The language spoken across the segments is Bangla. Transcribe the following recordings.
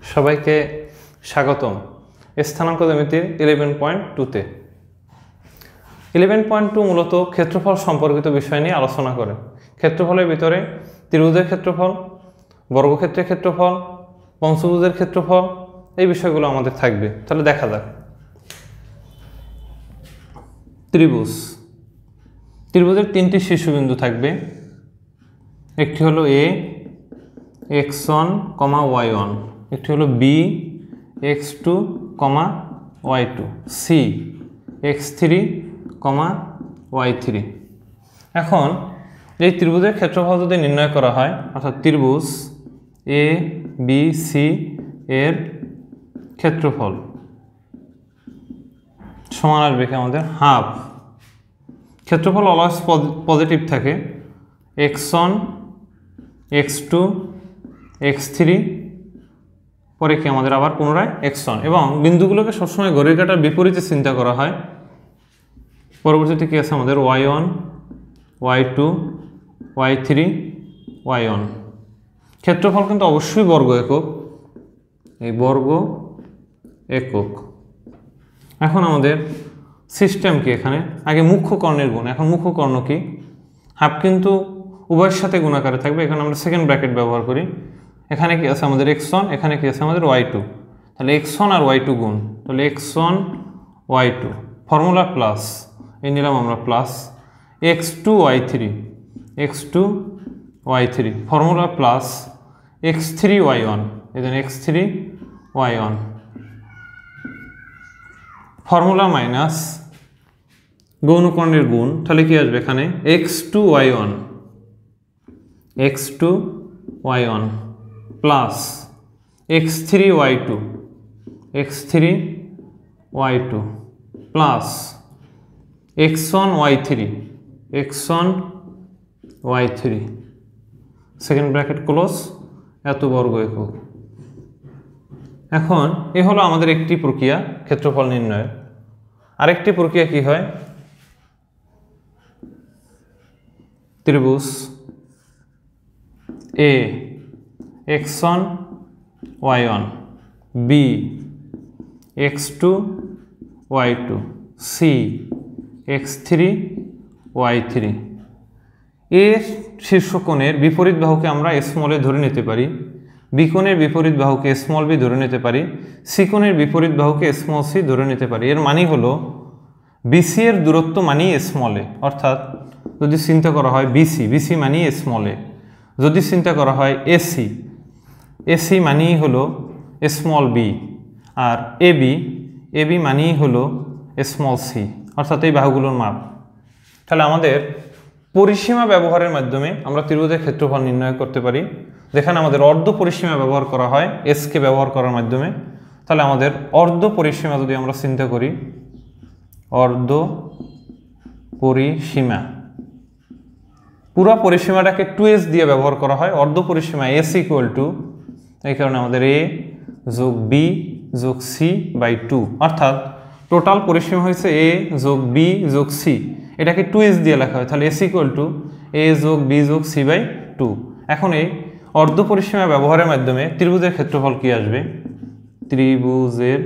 সবাইকে স্বাগতম স্থানাঙ্ক জ্যামিতির 11.2 তে। 11.2 মূলত ক্ষেত্রফল সম্পর্কিত বিষয় নিয়ে আলোচনা করে। ক্ষেত্রফলের ভিতরে ত্রিভুজের ক্ষেত্রফল, বর্গক্ষেত্রের ক্ষেত্রফল, পঞ্চভুজের ক্ষেত্রফল, এই বিষয়গুলো আমাদের থাকবে। তাহলে দেখা যাক। ত্রিভুজের তিনটি শীর্ষবিন্দু থাকবে। একটি হলো এ x1, y1, একটি হলো B x2, y2, C x3, y3। এখন এই ত্রিভুজের ক্ষেত্রফল যদি নির্ণয় করা হয়, অর্থাৎ ত্রিভুজ এ বি সি এর ক্ষেত্রফল সমান আসবে কি আমাদের হাফ। ক্ষেত্রফল অলওয়েজ পজিটিভ থাকে। x1, x2, x3, পরে কি আমাদের আবার পুনরায় x1, এবং বিন্দুগুলোকে সবসময় ঘড়ির কাঁটার বিপরীতে চিন্তা করা হয়। পরবর্তীতে কি আছে আমাদের y1, y2, y3, y1। ক্ষেত্রফল কিন্তু অবশ্যই বর্গ একক, এই বর্গ একক। এখন আমাদের সিস্টেম কি, এখানে আগে মুখ্য কর্ণের গুণ। এখন মুখ্য কর্ণ কি, হাফ কিন্তু উভয়ের সাথে গুণাকারে থাকবে। এখানে আমরা সেকেন্ড ব্র্যাকেট ব্যবহার করি। এখানে কি আছে আমাদের x1, এখানে কি আছে আমাদের y2। তাহলে x1 আর y2 গুণ, তাহলে x1 y2 ফর্মুলা প্লাস, এই নিলাম আমরা plus x2 y3 formula plus x3 y1, এই জন্য x3 y1 ফর্মুলা মাইনাস গৌণকর্ণের গুণ। তাহলে কি আসবে এখানে x2 y1 plus x3 y2 plus x1 y3 second bracket close, এত বর্গ একক। এখন এ হলো আমাদের একটি প্রক্রিয়া ক্ষেত্রফল নির্ণয়ের। আরেকটি প্রক্রিয়া কি হয়, ত্রিভুজ এ x1 y1, B x2 y2, C x3 y3 এর শীর্ষকোণের বিপরীত বাহুকে আমরা স্মল এ ধরে নিতে পারি, বি কোণের বিপরীত বাহুকে স্মল বি ধরে নিতে পারি, সি কোণের বিপরীত বাহুকে স্মল সি ধরে নিতে পারি। এর মানে হলো বিসি এর দূরত্ব মানেই স্মল এ, অর্থাৎ যদি চিন্তা করা হয় বিসি মানেই স্মল এ। যদি চিন্তা করা হয় এসি মানেই হলো স্মল বি, আর এবি মানেই হলো স্মল সি, অর্থাৎ এই বাহুগুলোর মাপ। তাহলে আমাদের পরিসীমা ব্যবহারের মাধ্যমে আমরা ত্রিভুজের ক্ষেত্রফল নির্ণয় করতে পারি। যেখানে আমাদের অর্ধ পরিসীমা ব্যবহার করা হয় এসকে ব্যবহার করার মাধ্যমে। তাহলে আমাদের অর্ধ পরিসীমা যদি আমরা চিন্তা করি, অর্ধ পরিসীমা, পুরো পরিসীমাটাকে 2s দিয়ে ব্যবহার করা হয়। অর্ধ পরিসীমা s ইকুয়াল টু, এই কারণে আমাদের a যোগ b যোগ c বাই 2, অর্থাৎ টোটাল পরিসীমা হয়েছে a যোগ b যোগ c, এটাকে 2s দিয়ে লেখা হয়। তাহলে s ইকুয়াল টু a যোগ b যোগ c বাই 2। এখন এই অর্ধ পরিসীমা ব্যবহারের মাধ্যমে ত্রিভুজের ক্ষেত্রফল কি আসবে, ত্রিভুজের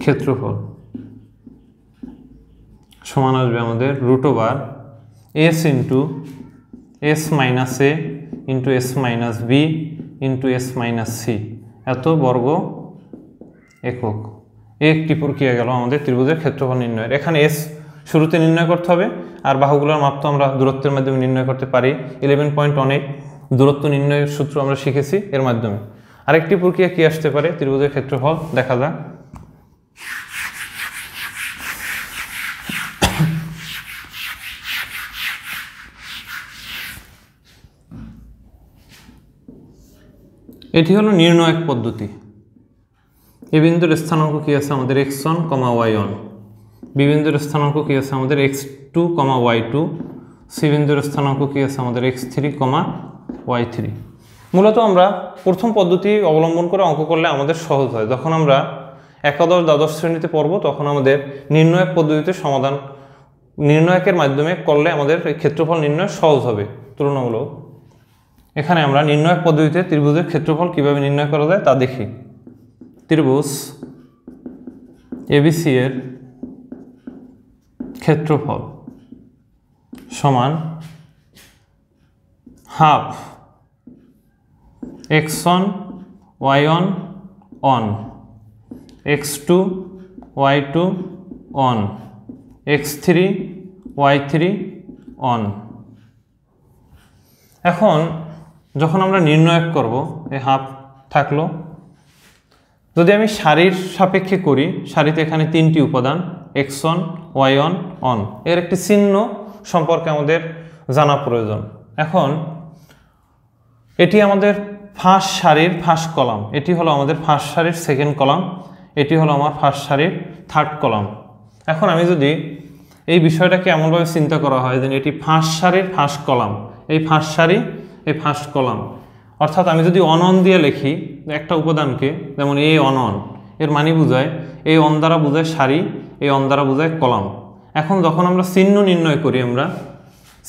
ক্ষেত্রফল সমান আসবে আমাদের √s into s minus a into s minus b into s minus c, এত বর্গ একক। একটি প্রক্রিয়া গেল আমাদের ত্রিভুজের ক্ষেত্রফল নির্ণয়ের। এখানে s শুরুতে নির্ণয় করতে হবে, আর বাহুগুলোর মাপ তো আমরা দূরত্বের মাধ্যমে নির্ণয় করতে পারি। 11.1 দূরত্ব নির্ণয়ের সূত্র আমরা শিখেছি এর মাধ্যমে। আরেকটি প্রক্রিয়া কি আসতে পারে ত্রিভুজের ক্ষেত্রফল, দেখা যাক। এটি হলো নির্ণয়ক পদ্ধতি। এ বিন্দুর স্থানাঙ্ক কি আছে আমাদের x1, y1, বি বিন্দুর স্থানাঙ্ক কি আছে আমাদের x2, y2, সি বিন্দুর স্থানাঙ্ক কি আছে আমাদের x3, y3। মূলত আমরা প্রথম পদ্ধতি অবলম্বন করে অঙ্ক করলে আমাদের সহজ হয়। যখন আমরা একাদশ দ্বাদশ শ্রেণীতে পড়ব, তখন আমাদের নির্ণয়ক পদ্ধতিতে সমাধান নির্ণয়কের মাধ্যমে করলে আমাদের ক্ষেত্রফল নির্ণয় সহজ হবে তুলনামূলক। এখানে আমরা নির্ণয় পদ্ধতিতে ত্রিভুজের ক্ষেত্রফল কিভাবে নির্ণয় করা যায় তা দেখি। ত্রিভুজ এবিসি এর ক্ষেত্রফল সমান half x1 y1 on x2 y2 on x3 y3 on। এখন যখন আমরা নির্ণয় করব এই হাফ থাকলো, যদি আমি সারির সাপেক্ষে করি, সারিতে এখানে তিনটি উপাদান x1 y1 on, এর একটি চিহ্ন সম্পর্কে আমাদের জানা প্রয়োজন। এখন এটি আমাদের ফার্স্ট সারির ফার্স্ট কলাম, এটি হলো আমাদের ফার্স্ট সারির সেকেন্ড কলাম, এটি হলো আমার ফার্স্ট সারির থার্ড কলাম। এখন আমি যদি এই বিষয়টাকে এমনভাবে চিন্তা করা হয় যে এটি ফার্স্ট সারির ফার্স্ট কলাম, এই ফার্স্ট সারি এই ফার্স্ট কলাম, অর্থাৎ আমি যদি অন অন দিয়ে লিখি একটা উপাদানকে, যেমন এ অন অন, এর মানে বোঝায় এই অন দ্বারা বোঝায় সারি, এই অন দ্বারা বোঝায় কলাম। এখন যখন আমরা চিহ্ন নির্ণয় করি, আমরা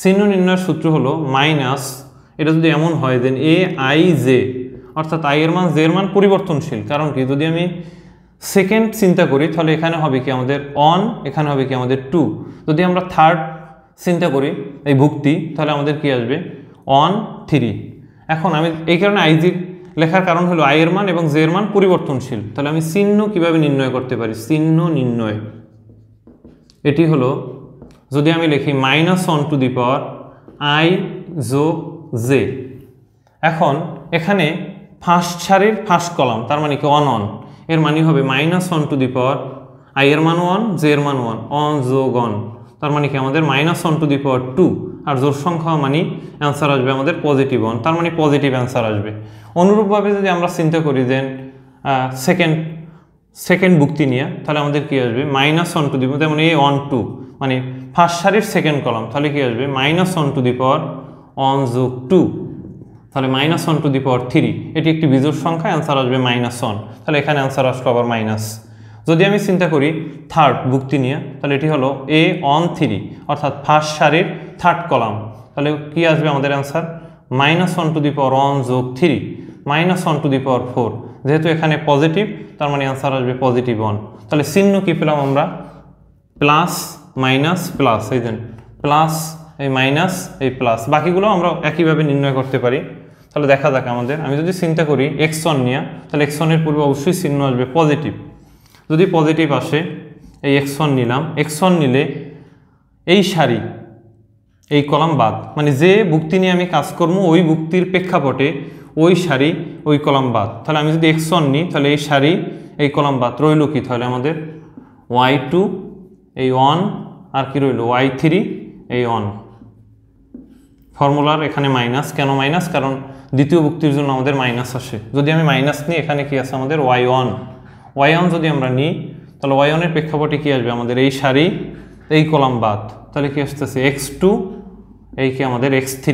চিহ্ন নির্ণয়ের সূত্র হলো মাইনাস, এটা যদি এমন হয় যে এ আই জে, অর্থাৎ আই এর মান জে এর মান পরিবর্তনশীল। কারণ কি, যদি আমি সেকেন্ড চিন্তা করি তাহলে এখানে হবে কি আমাদের অন, এখানে হবে কি আমাদের টু। যদি আমরা থার্ড চিন্তা করি এই ভুক্তি, তাহলে আমাদের কি আসবে অন 3। এখন আমি এই কারণে আইজি লেখার কারণ হলো আই এর মান এবং জে এর মান পরিবর্তনশীল। তাহলে আমি চিহ্ন কিভাবে নির্ণয় করতে পারি, চিহ্ন নির্ণয় এটি হলো, যদি আমি লিখি -1 টু দি পাওয়ার আই যোগ জে। এখন এখানে ফার্স্ট সারির ফার্স্ট কলাম, তার মানে কি অন অন, এর মানে হবে -1 টু দি পাওয়ার আই এর মান 1 জে এর মান 1, অন যোগ অন, তার মানে কি আমাদের -1 টু দি পাওয়ার 2, আর জোর সংখ্যা মানে অ্যান্সার আসবে আমাদের পজিটিভ 1, তার মানে পজিটিভ অ্যান্সার আসবে। অনুরূপভাবে যদি আমরা চিন্তা করি যে সেকেন্ড ভুক্তি নিয়ে, তাহলে আমাদের কি আসবে -1 টু দি, যেমন এই 1 2 মানে ফার্স্ট সারির সেকেন্ড কলাম, তাহলে কি আসবে -1 টু দি পাওয়ার 1 যোগ 2, তাহলে -1 টু দি পাওয়ার 3, এটি একটি বিজোড় সংখ্যা, অ্যান্সার আসবে -1, তাহলে এখানে অ্যান্সার আসলো আবার মাইনাস। যদি আমি চিন্তা করি থার্ড ভুক্তি নিয়ে, তাহলে এটি হলো এ অন 3, অর্থাৎ ফার্স্ট সারির থার্ড কলাম, তাহলে কি আসবে আমাদের অ্যান্সার -1 টু দি পাওয়ার 1 যোগ 3, -1 টু দি পাওয়ার 4, যেহেতু এখানে পজিটিভ তার মানে অ্যান্সার আসবে পজিটিভ 1। তাহলে চিহ্ন কি পেলাম আমরা, প্লাস মাইনাস প্লাস, এই যে প্লাস এই মাইনাস এই প্লাস, বাকিগুলো আমরা একইভাবে নির্ণয় করতে পারি। তাহলে দেখা যাক আমাদের, আমি যদি চিন্তা করি x1 নিয়ে, তাহলে x1 এর পূর্বে অবশ্যই চিহ্ন আসবে পজিটিভ। যদি পজিটিভ আসে, এই x1 নিলাম, x1 নিলে এই সারি এই কলাম বাদ, মানে যে ভুক্তি নিয়ে আমি কাজ করবো ওই ভুক্তির প্রেক্ষাপটে ওই সারি ওই কলাম বাদ। তাহলে আমি যদি x1 নিই, তাহলে এই সারি এই কলাম বাদ, রইল কি তাহলে আমাদের y2 এই 1, আর কি রইল y3 এই 1। ফর্মুলার এখানে মাইনাস, কেন মাইনাস, কারণ দ্বিতীয় ভুক্তির জন্য আমাদের মাইনাস আসে। যদি আমি মাইনাস নিই, এখানে কি আছে আমাদের y1 যদি আমরা নিই, তাহলে y1 এর প্রেক্ষাপটে কি আসবে আমাদের এই সারি এই কলাম বাদ, তাহলে কি আসতেছে x2 এই কি আমাদের x3,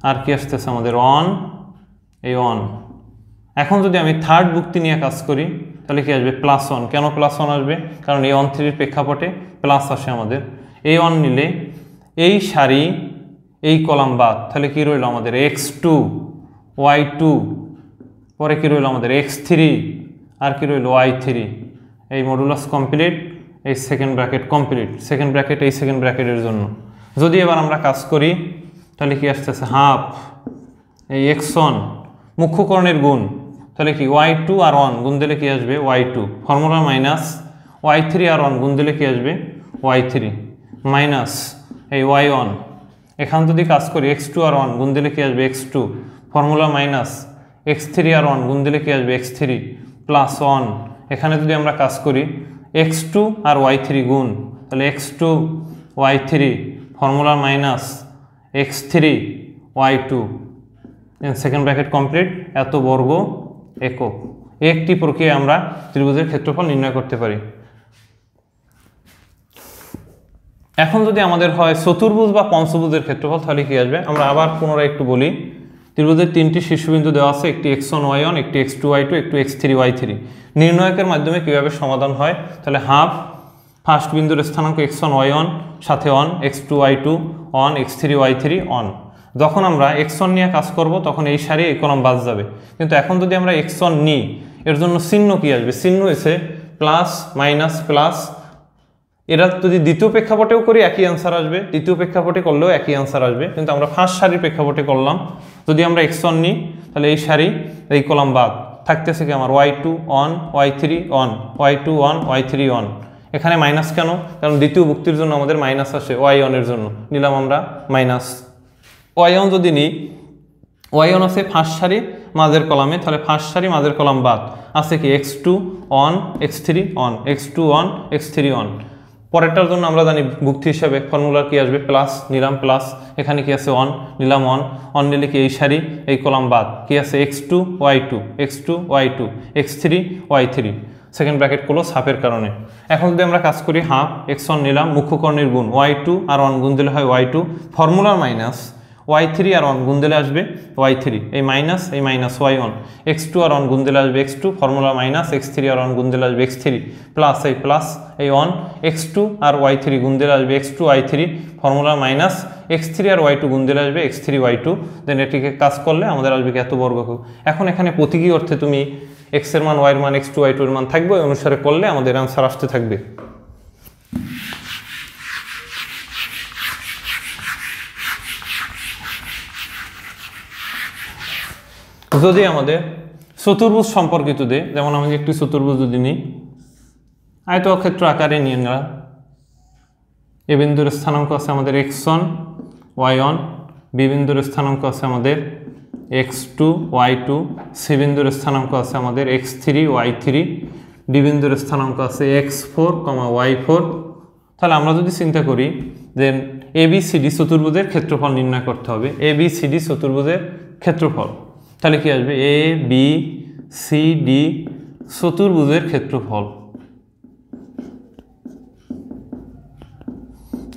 আর কি আসতেছে আমাদের 1 এই 1। এখন যদি আমি থার্ড ভুক্তি নিয়ে কাজ করি, তাহলে কি আসবে +1, কেন +1 আসবে, কারণ এই 1 3 এর প্রেক্ষাপটে প্লাস আসে আমাদের। এই 1 নিলে এই সারি এই কলাম বাদ, তাহলে কি রইল আমাদের x2 y2, পরে কি রইল আমাদের x3, আর কি রইল y3। এই মডুলাস কমপ্লিট, এই second bracket complete, second bracket এই সেকেন্ড ব্র্যাকেটের জন্য। যদি এবার আমরা কাজ করি, তাহলে কি আসতেছে হাফ এই x1 মুখ্যকরণের গুণ, তাহলে কি y2 আর 1 গুণ দিলে কি আসবে y2, ফর্মুলা মাইনাস y3 আর 1 গুণ দিলে কি আসবে y3, মাইনাস এই y1, এখান যদি কাজ করি x2 আর 1 গুণ দিলে কি আসবে x2, ফর্মুলা মাইনাস x3 আর 1 গুণ দিলে কি আসবে x3, প্লাস 1, এখানে যদি আমরা কাজ করি x2 আর y3 গুণ, তাহলে x2 y3, formula minus x3 y2, second bracket complete, এত বর্গ একক। একটি প্রক্রিয়া আমরা ত্রিভুজের ক্ষেত্রফল নির্ণয় করতে পারি। এখন যদি আমাদের হয় চতুর্ভুজ বা পঞ্চভুজের ক্ষেত্রফল, তাহলে কি আসবে, আমরা আবার পুনরায় একটু বলি। ত্রিভুজের তিনটি শীর্ষবিন্দু দেওয়া আছে, একটি x1 y1, একটি x2 y2, একটি x3 y3। নির্ণয়কের মাধ্যমে কিভাবে সমাধান হয়, তাহলে হাফ ফার্স্ট বিন্দুর স্থানাঙ্ক x1 y1 সাথে 1, x2 y2 1, x3 y3 1, যখন আমরা x1 নিয়ে কাজ করব তখন এই সারি এই কলাম বাদ যাবে, কিন্তু এখন যদি আমরা x1 নিই এর জন্য চিহ্ন কি আসবে? চিহ্ন হয়েছে প্লাস মাইনাস প্লাস। এরা যদি দ্বিতীয় প্রেক্ষাপটেও করি একই অ্যান্সার আসবে, তৃতীয় প্রেক্ষাপটে করলেও একই অ্যান্সার আসবে, কিন্তু আমরা ফার্স্ট সারির প্রেক্ষাপটে করলাম। যদি আমরা x1 নিই তাহলে এই সারি এই কলাম বাদ থাকতেছে কি আমার y2 on y3 on y2 on y3 on. এখানে মাইনাস কেন? কারণ দ্বিতীয় ভুক্তির জন্য আমাদের মাইনাস আসে, y1 এর জন্য নিলাম আমরা মাইনাস। y1 যদি নিই, y1 আছে ফার্স্ট সারি মাঝের কলামে, তাহলে ফার্স্ট সারি মাঝের কলাম বাদ আছে কি x2 on x3 on x2 on x3 on. পরেরটার জন্য আমরা জানি ভুক্তি হিসাবে ফর্মুলা কি আসবে? প্লাস নিলাম প্লাস, এখানে কি আছে অন নিলাম অন, অন নিলে কি এই সারি এই কলাম বাদ কি আছে x2 y2 x2 y2 x3 y3, second bracket close হাফের কারণে। এখন যদি আমরা কাজ করি হাফ, x1 নিলাম মুখ্য কর্ণের গুণ y2 আর 1 গুণ দিলে হয় y2, ফর্মুলার মাইনাস y3 আর 1 গুণ দিলে আসবে y3, এই মাইনাস y1, x2 আর 1 গুণ দিলে আসবে x2, ফর্মুলা মাইনাস x3 আর 1 গুণ দিলে আসবে x3, প্লাস এই 1 x2 আর y3 গুণ দিলে আসবে x2 y3, formula minus x3 আর y2 গুণ দিলে আসবে x3 y2। দেন এটিকে কাজ করলে আমাদের আসবে এত বর্গ। এখন এখানে প্রতীকী অর্থে তুমি x এর মান y এর মান x2 y2 এর মান থাকবে, ওই অনুসারে করলে আমাদের অ্যান্সার আসতে থাকবে। যদি আমাদের চতুর্ভুজ সম্পর্কিত দেয়, যেমন আমি একটি চতুর্ভুজ যদি নিই, আয়তক্ষেত্র আকারে নিয়ে নিলাম, এ বিন্দুর স্থানাঙ্ক আছে আমাদের x1 y1, বি বিন্দুর স্থানাঙ্ক আছে আমাদের x2 y2, সি বিন্দুর স্থানাঙ্ক আছে আমাদের x3 y3, ডি বিন্দুর স্থানাঙ্ক আছে x4 y4। তাহলে আমরা যদি চিন্তা করি যে ABCD চতুর্ভুজের ক্ষেত্রফল নির্ণয় করতে হবে, ABCD চতুর্ভুজের ক্ষেত্রফল, তাহলে কি আসবে? ABCD চতুর্ভুজের ক্ষেত্রফল,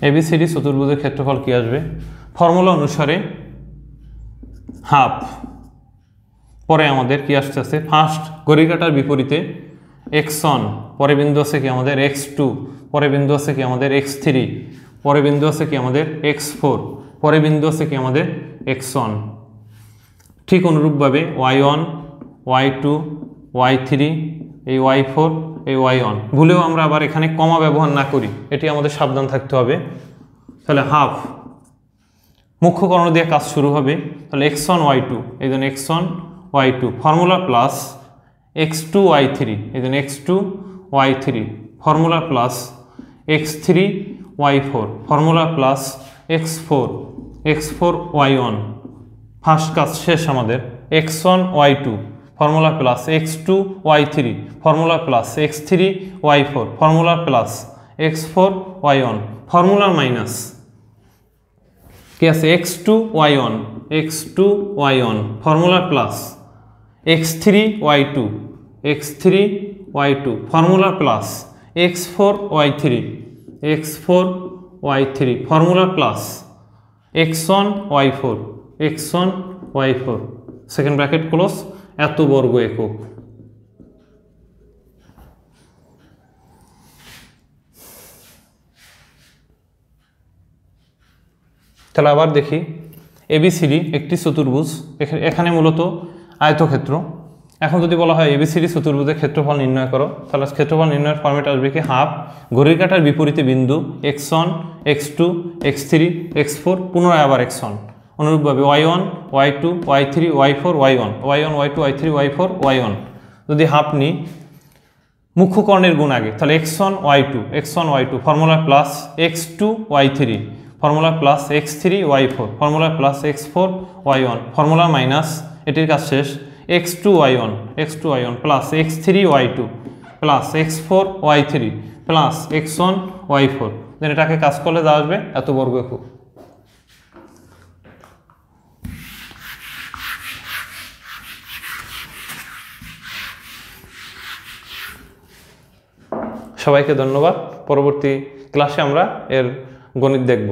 ABCD চতুর্ভুজের ক্ষেত্রফল কি আসবে? ফর্মুলা অনুসারে হাফ। পরে আমাদের কি আসতে আছে? ফার্স্ট ঘড়ির কাঁটার বিপরীতে x1, পরে বিন্দু আছে কি আমাদের x2, পরে বিন্দু আছে কি আমাদের x3, পরে বিন্দু আছে কি আমাদের x4, পরে বিন্দু আছে কি আমাদের x1। ঠিক অনুরূপভাবে y1 y2 y3 এই y4 এই y1, ভুলেও আমরা আবার এখানে কমা ব্যবহার না করি, এটি আমাদের সাবধান থাকতে হবে। তাহলে হাফ মুখ্য কর্ণ দিয়ে কাজ শুরু হবে, তাহলে x1 y2 এই জন্য x1 y2, formula plus x2 y3 এই জন্য x2 y3, formula plus x3 y4, formula plus x4 y1। First কাজ শেষ আমাদের। x1 y2 formula plus x2 y3, formula plus x3 y4, formula plus x4 y1, ফর্মুলার মাইনাস কি আছে? x2 y1 formula plus x3 y2 formula plus x4 y3 formula plus x1 y4 second bracket close, এত বর্গ একক। তাহলে আবার দেখি, ABCD একটি চতুর্ভুজ, এখানে মূলত আয়তক্ষেত্র। এখন যদি বলা হয় ABCD চতুর্ভুজের ক্ষেত্রফল নির্ণয় করো, তাহলে ক্ষেত্রফল নির্ণয়ের ফর্মেট আসবে কি? হাফ ঘড়ির কাঁটার বিপরীতে বিন্দু x1 x2 x3 x4, পুনরায় আবার x1। অনুরূপভাবে y1 y2 y3 y4 y1 y2 y3 y4 y1। যদি হাফ নিই মুখ্য কর্ণের গুণ আগে, তাহলে x1 y2 formula plus x2 y3, formula plus x3 y4, formula plus x4 y1, formula minus এটির কাজ শেষ x2 y1 plus x3 y2 plus x4 y3 plus x1 y4। দেন এটাকে কাজ করলে যা আসবে এত বর্গ একক। সবাইকে ধন্যবাদ। পরবর্তী ক্লাসে আমরা এর গণিত দেখব।